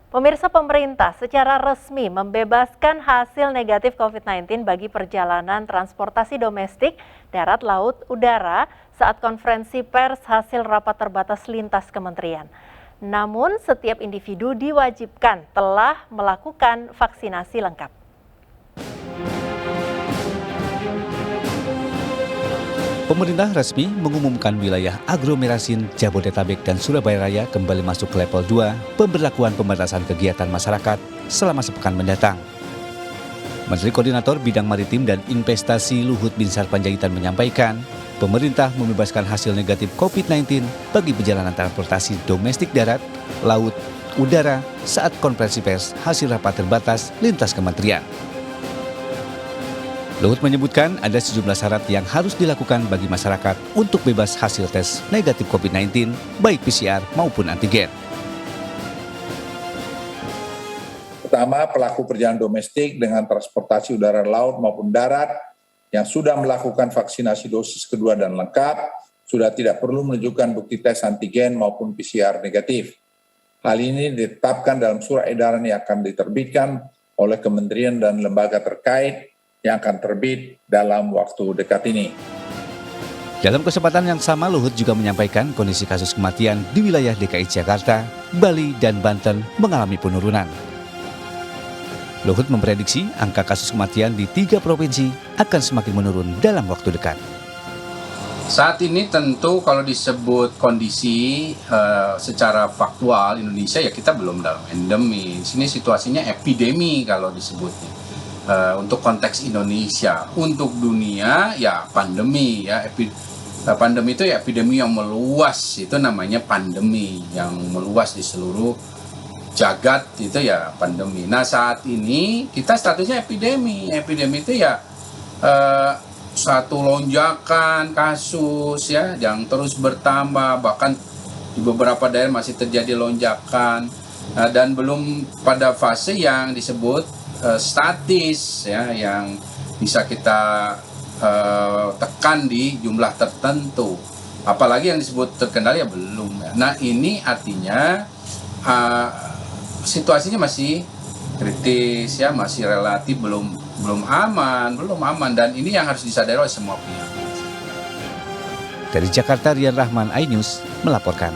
Pemirsa, pemerintah secara resmi membebaskan hasil negatif COVID-19 bagi perjalanan transportasi domestik, darat, laut, udara saat konferensi pers hasil rapat terbatas lintas kementerian. Namun, setiap individu diwajibkan telah melakukan vaksinasi lengkap. Pemerintah resmi mengumumkan wilayah aglomerasi Jabodetabek dan Surabaya Raya kembali masuk ke level 2 pemberlakuan pembatasan kegiatan masyarakat selama sepekan mendatang. Menteri Koordinator Bidang Maritim dan Investasi Luhut Binsar Panjaitan menyampaikan, pemerintah membebaskan hasil negatif COVID-19 bagi perjalanan transportasi domestik darat, laut, udara saat konferensi pers hasil rapat terbatas lintas kementerian. Luhut menyebutkan ada sejumlah syarat yang harus dilakukan bagi masyarakat untuk bebas hasil tes negatif COVID-19, baik PCR maupun antigen. Pertama, pelaku perjalanan domestik dengan transportasi udara, laut maupun darat yang sudah melakukan vaksinasi dosis kedua dan lengkap, sudah tidak perlu menunjukkan bukti tes antigen maupun PCR negatif. Hal ini ditetapkan dalam surat edaran yang akan diterbitkan oleh kementerian dan lembaga terkait yang akan terbit dalam waktu dekat ini. Dalam kesempatan yang sama, Luhut juga menyampaikan kondisi kasus kematian di wilayah DKI Jakarta, Bali, dan Banten mengalami penurunan. Luhut memprediksi angka kasus kematian di 3 provinsi akan semakin menurun dalam waktu dekat. Saat ini tentu kalau disebut kondisi secara faktual Indonesia ya kita belum dalam endemi. Sini situasinya epidemi kalau disebutnya. Untuk konteks Indonesia, untuk dunia ya pandemi ya. Pandemi itu ya epidemi yang meluas, itu namanya pandemi yang meluas di seluruh jagat, itu ya pandemi. Nah saat ini kita statusnya epidemi itu ya satu lonjakan kasus ya yang terus bertambah, bahkan di beberapa daerah masih terjadi lonjakan dan belum pada fase yang disebut statis ya, yang bisa kita tekan di jumlah tertentu, apalagi yang disebut terkendali ya belum ya. Nah ini artinya situasinya masih kritis ya, masih relatif belum aman, dan ini yang harus disadari oleh semua pihak. Dari Jakarta, Rian Rahman, iNews melaporkan.